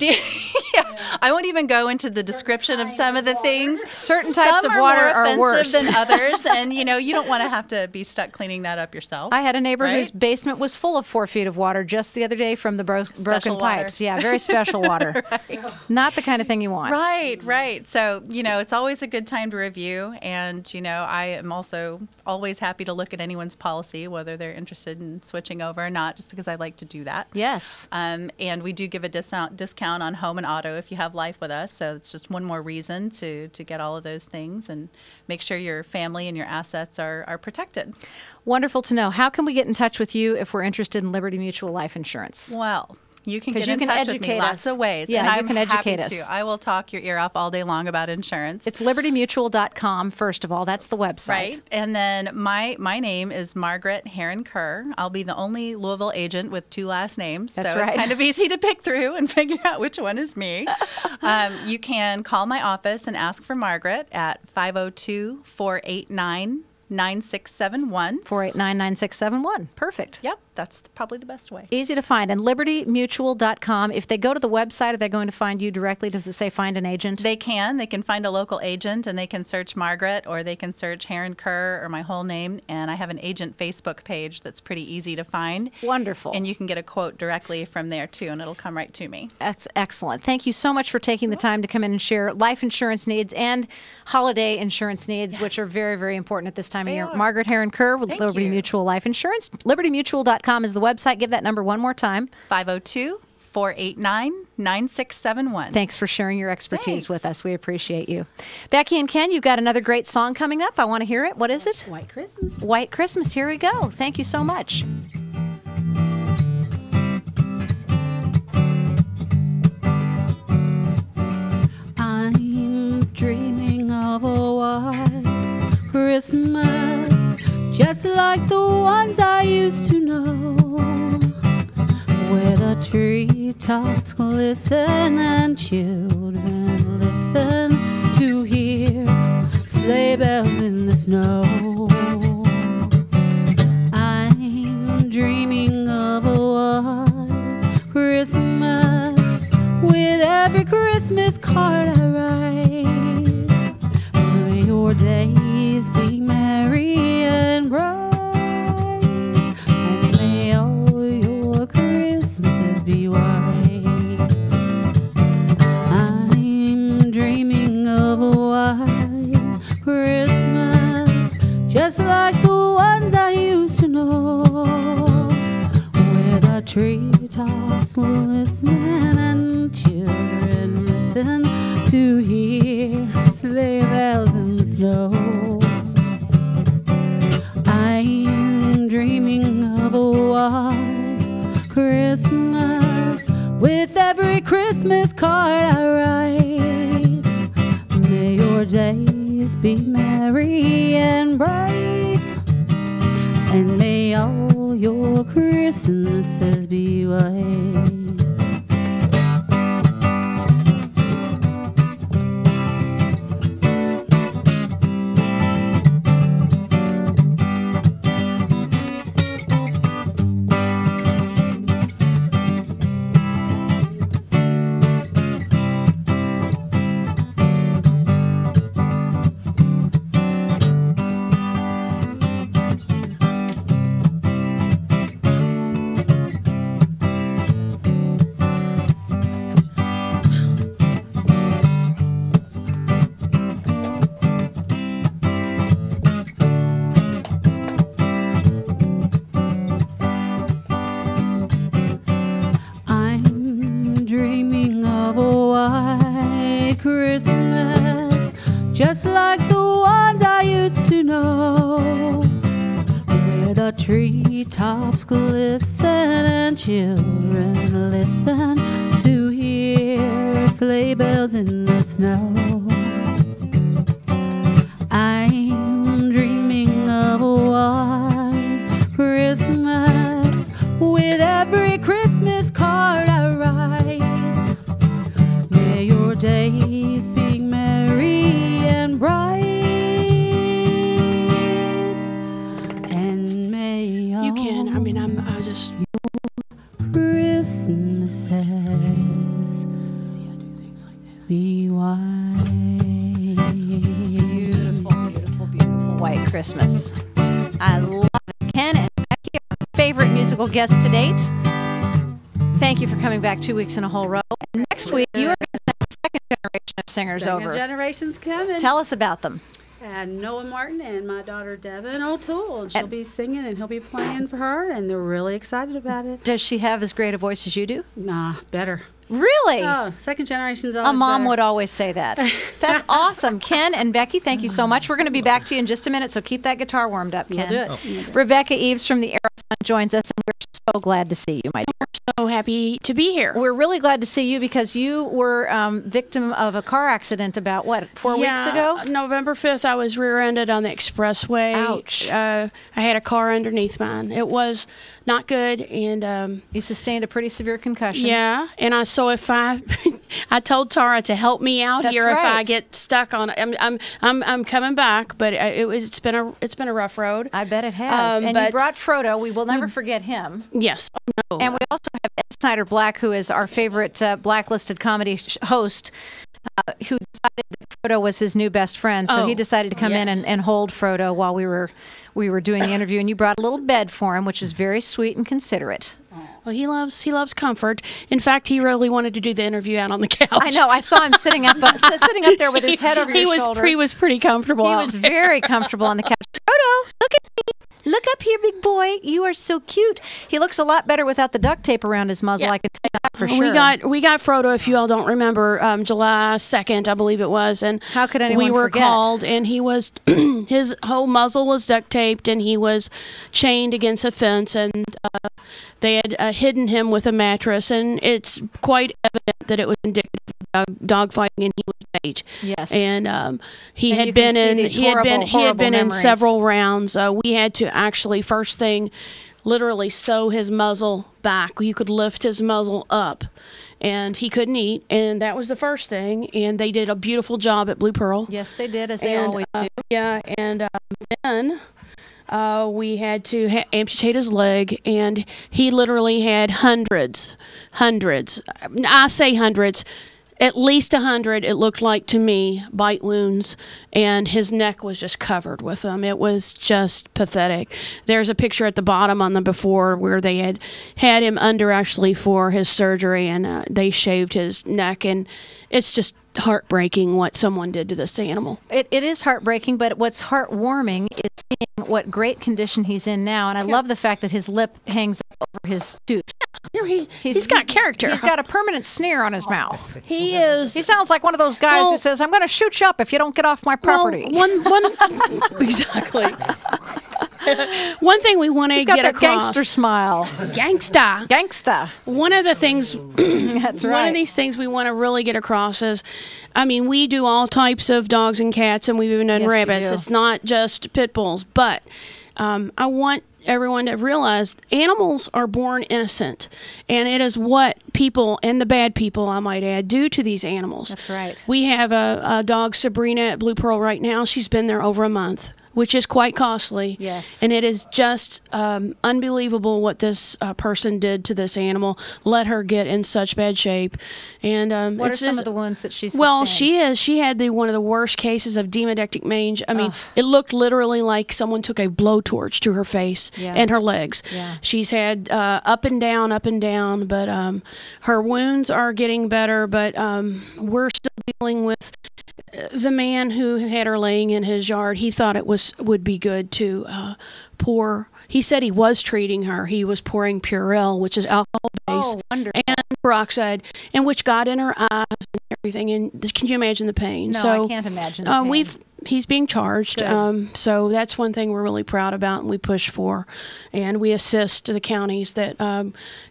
I won't even go into the description of some of the things. Certain types of water are worse than others, and you don't want to have to be stuck cleaning that up yourself. I had a neighbor whose basement was full of 4 feet of water just the other day from the broken pipes. Yeah, very special water. Not the kind of thing you want. Right. So, it's always a good time to review, and, I am also always happy to look at anyone's policy, whether they're interested in switching over or not, just because I like to do that. Yes. And we do give a discount on home and auto if you have life with us. So it's just one more reason to get all of those things and make sure your family and your assets are protected. Wonderful to know. How can we get in touch with you if we're interested in Liberty Mutual Life Insurance? Well, you can get in touch with me lots of ways. Yeah, and you can educate us. I will talk your ear off all day long about insurance. It's libertymutual.com, first of all. That's the website. Right. And then my name is Margaret Heron Kerr. I'll be the only Louisville agent with 2 last names. That's so right. It's kind of easy to pick through and figure out which one is me. You can call my office and ask for Margaret at 502-489-9671. 489-9671. Perfect. Yep, that's probably the best way. Easy to find. And libertymutual.com, if they go to the website, are they going to find you directly? Does it say find an agent? They can find a local agent, and they can search Margaret, or they can search Heron Kerr or my whole name. And I have an agent Facebook page that's pretty easy to find. Wonderful. And you can get a quote directly from there too, and it'll come right to me. That's excellent. Thank you so much for taking the time to come in and share life insurance needs and holiday insurance needs, which are very, very important at this time of year. Margaret Heron Kerr with Liberty Mutual Life Insurance. Libertymutual.com is the website. Give that number one more time. 502-489-9671. Thanks for sharing your expertise with us. We appreciate you. Becky and Ken, you've got another great song coming up. I want to hear it. What is it? White Christmas. White Christmas. Here we go. Thank you so much. I'm dreaming of a white Christmas, just like the ones I used to know, where the treetops glisten and children listen to hear sleigh bells in the snow. I'm dreaming of a white Christmas, Christmas card I write. May your days be merry and bright, and may all your Christmases be white. I'm dreaming of a white Christmas, just like the ones I used to know, where the treetops listen and children listen to hear sleigh bells in the snow. I'm dreaming of a white Christmas, with every Christmas card I write. May your days be merry and bright, and may all your Christmases be white. I'm dreaming of a white Christmas, just like the ones I used to know, where the treetops glisten and children listen to hear sleigh bells in the snow. I'm dreaming of a white Christmas, with every Christmas card I write. May your days be merry and bright, and may all You can. I mean, I just. Christmases be white. Beautiful, beautiful, beautiful white Christmas. I love it. Ken and Becky, our favorite musical guests to date. Thank you for coming back 2 weeks in a whole row. And next week, you are going to send the second generation of singers Second over. generation's coming. Tell us about them. And Noah Martin and my daughter Devin O'Toole. And she'll And- be singing and he'll be playing for her, and they're really excited about it. Does she have as great a voice as you do? Nah, better. Really? Oh, second generation's always A mom better. would always say that. That's awesome. Ken and Becky, thank you so much. We're going to be back to you in just a minute, so keep that guitar warmed up, Ken. We'll do it. Rebecca Eves from the Aero Fund joins us, and we're so glad to see you, my dear. So happy to be here. We're really glad to see you because you were victim of a car accident about, what, 4 weeks ago? November 5th, I was rear-ended on the expressway. Ouch. I had a car underneath mine. It was not good, and You sustained a pretty severe concussion. yeah. And I told Tara to help me out That's here if I right. get stuck on it. I'm coming back, but it's been a rough road. I bet it has. And you but- brought Frodo. We will never forget him. Yes. Oh, no. And we also have Ed Snyder Black, who is our favorite blacklisted comedy host, who decided that Frodo was his new best friend. So he Oh, decided to come in yes. and hold Frodo while we were doing the interview. And you brought a little bed for him, which is very sweet and considerate. Well, he loves comfort. In fact, he really wanted to do the interview out on the couch. I know. I saw him sitting up there with his head over your shoulder. He was pretty comfortable. He out was there. very comfortable on the couch. Frodo, look at me. Look up here, big boy. You are so cute. He looks a lot better without the duct tape around his muzzle. Yeah. I can tell you that for sure. We got Frodo, if you all don't remember, July 2nd, I believe it was, and How could anyone we were forget? called, and he was his whole muzzle was duct taped, and he was chained against a fence, and they had hidden him with a mattress, and it's quite evident that it was indicative of dog fighting, and he was bait. Yes. And he And had you been can see in these he had been horrible in memories. several rounds. We had to actually first thing literally sew his muzzle back. You could lift his muzzle up, and he couldn't eat, and that was the first thing. And they did a beautiful job at Blue Pearl. Yes, they did, as they And, always do. Yeah, and then we had to amputate his leg, and he literally had hundreds. I say hundreds. at least 100, it looked like to me, bite wounds, and his neck was just covered with them. It was just pathetic. There's a picture at the bottom on the before where they had him under actually for his surgery, and they shaved his neck, and it's just heartbreaking what someone did to this animal. It is heartbreaking, but what's heartwarming is seeing what great condition he's in now. And I love the fact that his lip hangs up over his tooth. He's got character. He's got a permanent sneer on his mouth. He is. He sounds like one of those guys who says, "I'm going to shoot you up if you don't get off my property." Exactly. One thing we want to get across. Gangster smile. Gangsta. One of the things. That's right. One of these things we want to really get across is, I mean, we do all types of dogs and cats, and we've even done rabbits. It's not just pit bulls, but I want everyone to realize animals are born innocent, and it is what people, and the bad people, I might add, do to these animals. That's right. We have a dog, Sabrina, at Blue Pearl right now. She's been there over a month, which is quite costly. Yes. And it is just unbelievable what this person did to this animal, let her get in such bad shape. And what are some of the wounds that she sustained? Well, she had one of the worst cases of demodectic mange. I mean, it looked literally like someone took a blowtorch to her face and her legs. Yeah. She's had up and down, but her wounds are getting better, but we're still dealing with the man who had her laying in his yard. He thought it would be good to pour. He said he was treating her. He was pouring Purell, which is alcohol-based, and peroxide, and which got in her eyes and everything. And can you imagine the pain? No, I can't imagine the pain. He's being charged. So that's one thing we're really proud about, and we push for, and we assist the counties that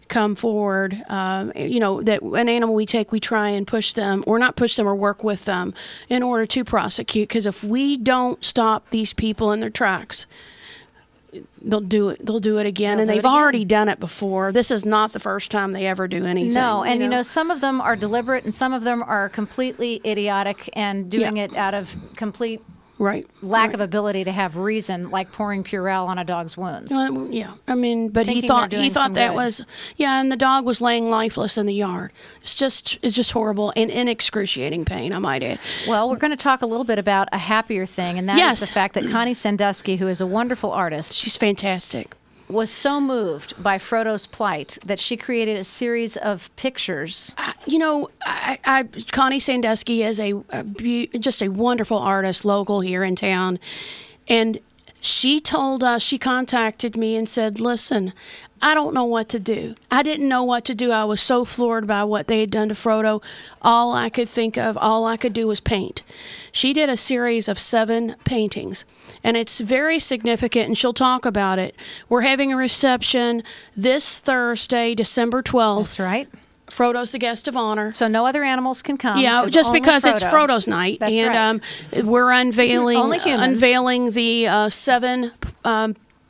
come forward. That an animal we take, we try and push them, or not push them, or work with them in order to prosecute. Because if we don't stop these people in their tracks, they'll do it. They'll do it again, and they've already done it before. This is not the first time they ever do anything. No, and some of them are deliberate, and some of them are completely idiotic and doing it out of complete lack of ability to have reason, like pouring Purell on a dog's wounds. I mean, but he thought that was and the dog was laying lifeless in the yard. It's just horrible and in excruciating pain, I might add. Well, we're going to talk a little bit about a happier thing, and that is the fact that Connie Sandusky, who is a wonderful artist, she's fantastic, was so moved by Frodo's plight that she created a series of pictures. Connie Sandusky is just a wonderful artist local here in town, and she told us, she contacted me and said, "Listen, I don't know what to do. I didn't know what to do. I was so floored by what they had done to Frodo. All I could think of, all I could do was paint." She did a series of 7 paintings, and it's very significant, and she'll talk about it. We're having a reception this Thursday, December 12th. That's right. Frodo's the guest of honor. So no other animals can come. Yeah, just because it's Frodo's night. That's and we're unveiling the 7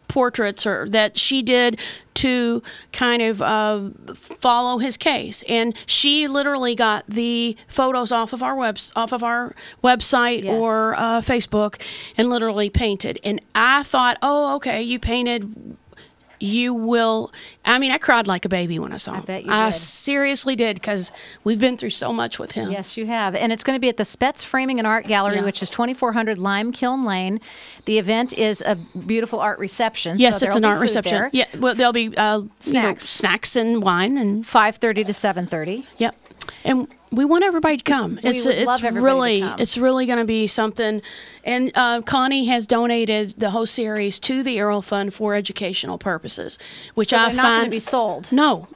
portraits that she did to kind of follow his case, and she literally got the photos off of our website or Facebook, and literally painted. And I thought, oh, okay, you painted. You will. I mean, I cried like a baby when I saw him. I bet you did. I seriously did, because we've been through so much with him. Yes, you have. And it's going to be at the Spetz Framing and Art Gallery, which is 2400 Lime Kiln Lane. The event is a beautiful art reception. Yes, so it's an art reception. There. Yeah, well, there'll be snacks and wine, and 5:30 to 7:30. Yep. And we want everybody to come. We would love everybody to come. It's really going to be something. And Connie has donated the whole series to the Arrow Fund for educational purposes, which I find not going to be sold. No,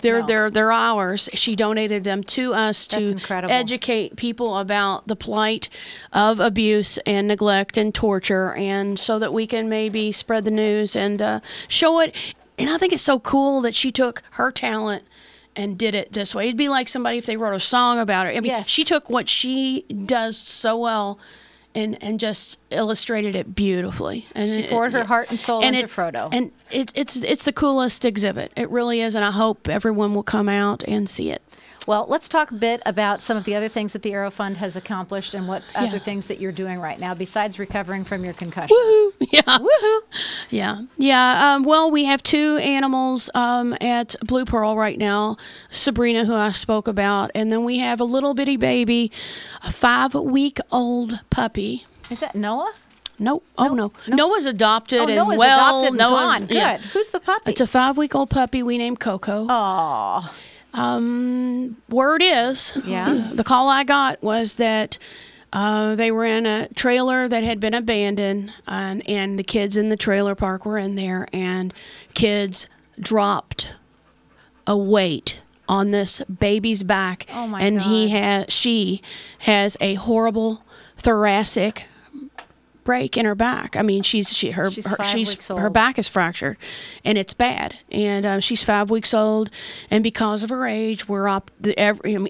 they're ours. She donated them to us to educate people about the plight of abuse and neglect and torture, and so that we can maybe spread the news and show it. And I think it's so cool that she took her talent and did it this way. It'd be like somebody if they wrote a song about it. I mean, she took what she does so well and just illustrated it beautifully. And she poured her heart and soul into Frodo. And it's the coolest exhibit. It really is, and I hope everyone will come out and see it. Well, let's talk a bit about some of the other things that the Aero Fund has accomplished and what other things that you're doing right now besides recovering from your concussions. Woo-hoo. Yeah. Woohoo! Yeah. Well, we have 2 animals at Blue Pearl right now. Sabrina, who I spoke about, and then we have a little bitty baby, a 5-week-old puppy. Is that Noah? Nope. Oh, no. Noah's adopted. Oh, and Noah's adopted and gone. Good. Who's the puppy? It's a 5-week-old puppy we named Coco. Aw. Word is, the call I got was that they were in a trailer that had been abandoned, and the kids in the trailer park were in there, and kids dropped a weight on this baby's back. Oh my and God. she has a horrible thoracic break in her back. I mean, her 5 weeks old. her back is fractured, and it's bad. And she's 5 weeks old, and because of her age,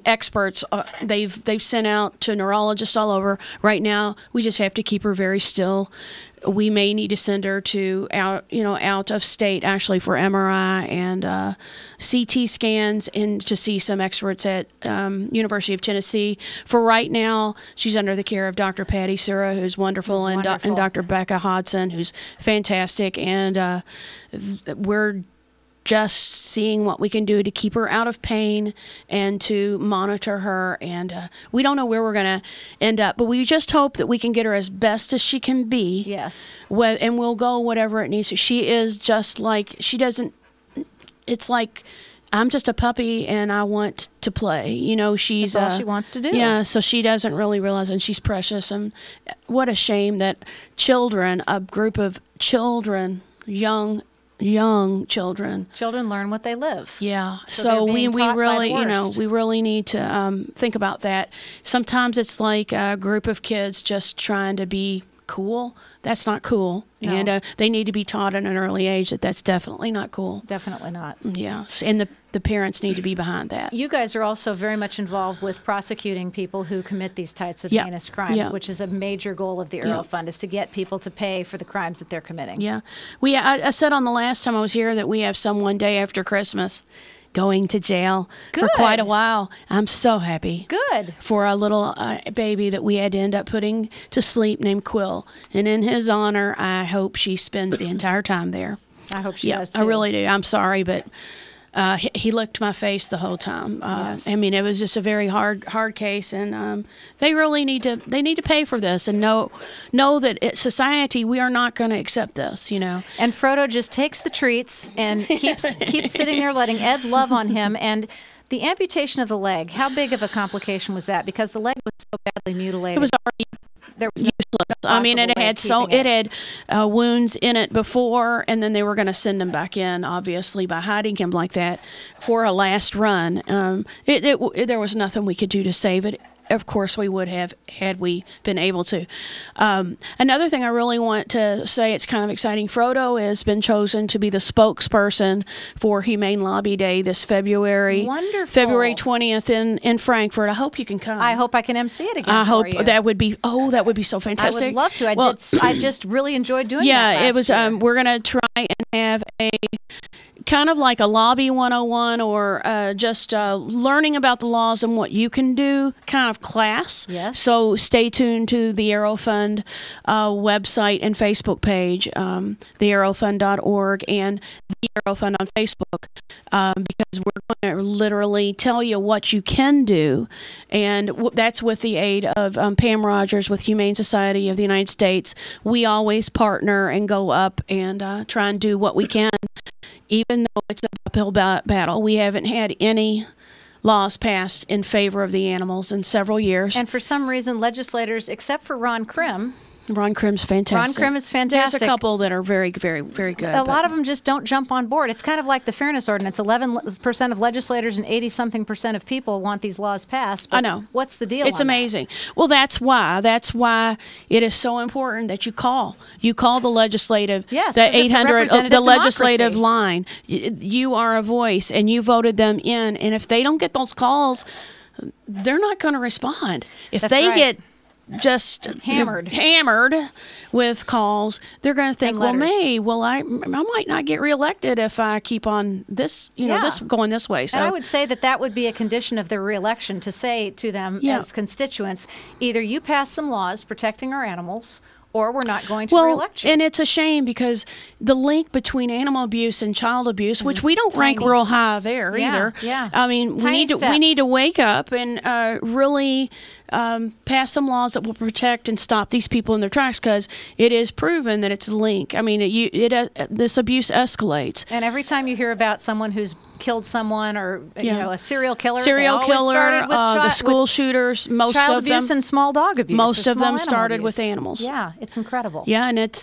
experts they've sent out to neurologists all over. Right now, we just have to keep her very still. We may need to send her to out of state actually for MRI and CT scans and to see some experts at University of Tennessee. For right now, she's under the care of Dr. Patty Sura, who's wonderful, and Dr. Becca Hodson, who's fantastic. And we're just seeing what we can do to keep her out of pain and to monitor her. And we don't know where we're going to end up, but we just hope that we can get her as best as she can be. Yes. And we'll go whatever it needs to. She is just like, it's like, I'm just a puppy and I want to play. She's That's all she wants to do. Yeah, so she doesn't really realize, and she's precious. And what a shame that a group of children, young children learn what they live. Yeah, so we really we really need to think about that. Sometimes it's like a group of kids just trying to be cool. That's not cool. No. And they need to be taught at an early age that that's definitely not cool. Definitely not. Yeah, and the parents need to be behind that. You guys are also very much involved with prosecuting people who commit these types of heinous crimes, which is a major goal of the Aero Fund, is to get people to pay for the crimes that they're committing. Yeah. I said on the last time I was here that we have someone day after Christmas going to jail for quite a while. I'm so happy. Good. For a little baby that we had to end up putting to sleep named Quill. And in his honor, I hope she spends the entire time there. I hope she does, too. I really do. I'm sorry, but he licked my face the whole time. Yes. I mean, it was just a very hard case, and they really need to pay for this and know that society, we are not going to accept this. And Frodo just takes the treats and keeps sitting there letting Ed love on him. And the amputation of the leg, how big of a complication was that? Because the leg was so badly mutilated. It was already there was no I mean, it had it had wounds in it before, and then they were going to send him back in, obviously, by hiding him like that for a last run. There was nothing we could do to save it. Of course, we would have had we been able to. Another thing I really want to say, it's kind of exciting. Frodo has been chosen to be the spokesperson for Humane Lobby Day this February. Wonderful. February 20th in Frankfurt. I hope you can come. I hope I can MC it again. I hope for you. that would be so fantastic. I would love to. I just really enjoyed doing that. Yeah, it was. Year. We're gonna try and have a kind of like a lobby 101 or just learning about the laws and what you can do kind of class. Yes. So stay tuned to the Aero Fund website and Facebook page, theaerofund.org and the Aero Fund on Facebook, because we're going to literally tell you what you can do, and that's with the aid of Pam Rogers with Humane Society of the United States. We always partner and go up and try and do what we can. Even though it's an uphill battle, we haven't had any laws passed in favor of the animals in several years. And for some reason, legislators, except for Ron Krim, Ron Krim's fantastic. Ron Krim is fantastic. There's a couple that are very, very, very good. A lot of them just don't jump on board. It's kind of like the Fairness Ordinance. 11% of legislators and 80-something% of people want these laws passed. But I know. What's the deal? It's amazing. Well, that's why it is so important that you call. You call the legislative, yes, the 800, the legislative democracy. line. You are a voice, and you voted them in. And if they don't get those calls, they're not going to respond. If That's they right. get just hammered with calls, they're going to think, well, May, I might not get reelected if I keep on this, this going this way. So and I would say that would be a condition of their reelection, to say to them as constituents, either you pass some laws protecting our animals, or we're not going to reelect you. And it's a shame because the link between animal abuse and child abuse, which we don't rank real high there either. Yeah. I mean, we need to wake up and really pass some laws that will protect and stop these people in their tracks, because it is proven that it's a link. I mean, this abuse escalates. And every time you hear about someone who's killed someone, or a serial killer, the school shooters, most child of them, abuse and small dog abuse. Most of them started abuse. with animals. Yeah, it's incredible. Yeah, and it's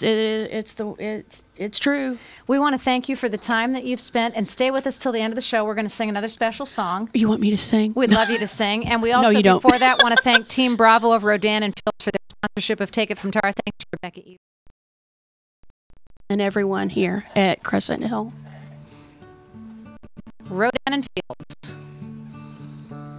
true. We want to thank you for the time that you've spent, and stay with us till the end of the show. We're going to sing another special song. You want me to sing? We'd love you to sing. And we also, before that, want to thank Team Bravo of Rodan and Fields for their sponsorship of Take It From Tara. Thanks to Rebecca Eves and everyone here at Crescent Hill. Rodan and Fields.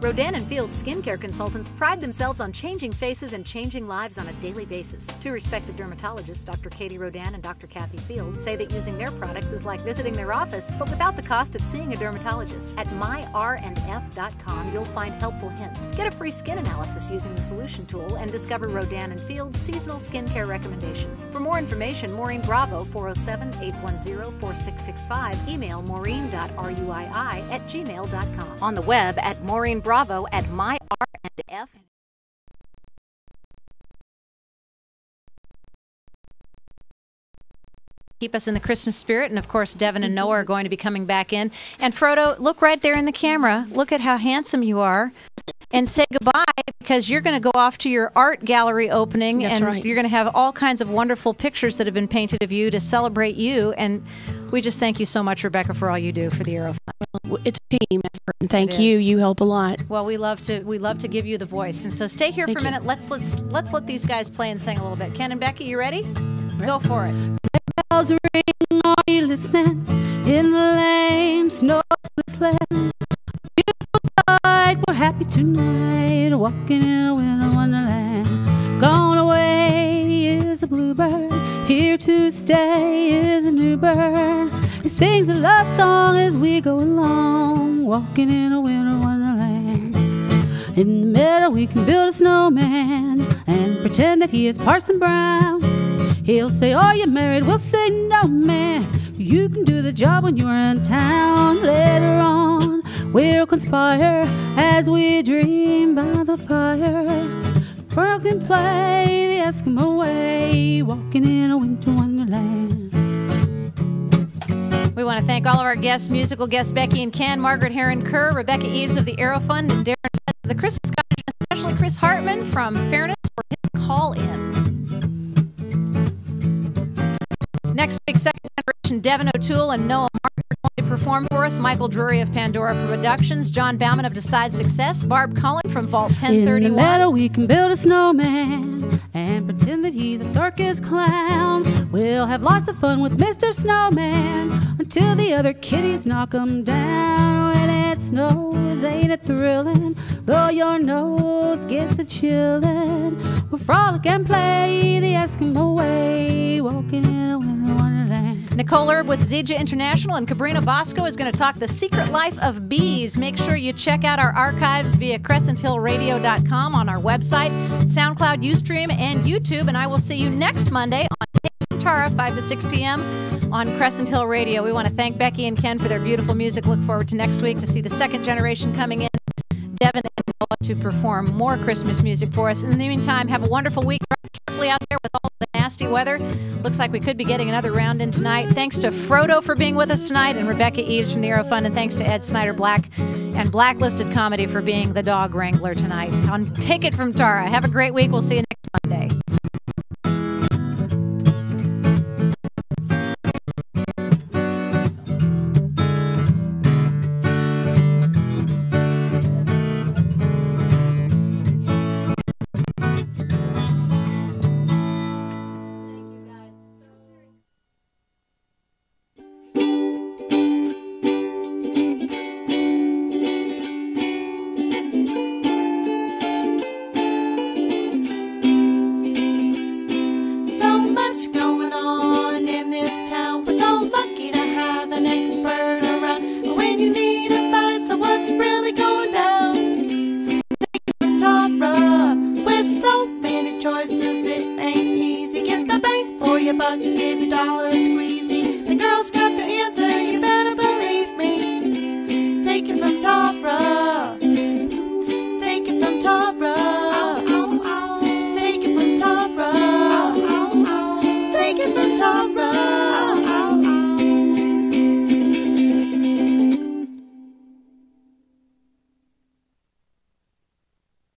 Rodan and Fields skincare consultants pride themselves on changing faces and changing lives on a daily basis. Two respected dermatologists, Dr. Katie Rodan and Dr. Kathy Fields, say that using their products is like visiting their office, but without the cost of seeing a dermatologist. At myrnf.com, you'll find helpful hints. Get a free skin analysis using the solution tool and discover Rodan and Fields' seasonal skincare recommendations. For more information, Maureen Bravo, 407-810-4665. Email maureen.ruii@gmail.com. On the web at Maureen Bravo at myrnf. Keep us in the Christmas spirit, and of course Devin and Noah are going to be coming back in. And Frodo, look right there in the camera. Look at how handsome you are. And say goodbye, because you're going to go off to your art gallery opening. That's right. You're going to have all kinds of wonderful pictures that have been painted of you to celebrate you. And we just thank you so much, Rebecca, for all you do for the Aero Fund. It's a team effort, and thank you. You help a lot. Well, we love to give you the voice. And so stay here for a minute. Let's let these guys play and sing a little bit. Ken and Becky, you ready? Go for it. Bells ring, are you listening? In the lane, snow land. We're happy tonight, walking in a winter wonderland. Gone away is a bluebird, here to stay is a new bird. He sings a love song as we go along, walking in a winter wonderland. In the meadow we can build a snowman and pretend that he is Parson Brown. He'll say, are you married? We'll say, no, man. You can do the job when you're in town. Later on, we'll conspire as we dream by the fire. Pearl can play the Eskimo way, walking in a winter wonderland. We want to thank all of our guests, musical guests Becky and Ken, Margaret Heron Kerr, Rebecca Eves of the Aero Fund, and Darren Fett of the Christmas Cottage, and especially Chris Hartman from Fairness for his call-in. Next week, second generation Devin O'Toole and Noah Martin are going to perform for us. Michael Drury of Pandora Productions, John Bauman of Decide Success, Barb Cullen from Vault 1031. In the meadow we can build a snowman and pretend that he's a circus clown. We'll have lots of fun with Mr. Snowman until the other kitties knock him down. When it snows, ain't it thrilling? Though your nose gets a chillin', we'll frolic and play the Eskimo way, walking in a winter wonderland. Nicole Erb with Zija International and Cabrina Bosco is going to talk the secret life of bees. Make sure you check out our archives via CrescentHillRadio.com on our website, SoundCloud, Ustream, and YouTube. And I will see you next Monday on Take It From Tara, 5 to 6 p.m. on Crescent Hill Radio. We want to thank Becky and Ken for their beautiful music. Look forward to next week to see the second generation coming in, Devin and Noah, to perform more Christmas music for us. In the meantime, have a wonderful week. Drive carefully out there with all the nasty weather. Looks like we could be getting another round in tonight. Thanks to Frodo for being with us tonight, and Rebecca Eves from the Aero Fund, and thanks to Ed Snyder Black and Blacklisted Comedy for being the dog wrangler tonight on Take It From Tara. Have a great week. We'll see you next Monday. for your buck, give your dollar a squeezy. The girl's got the answer, you better believe me. Take it from top row.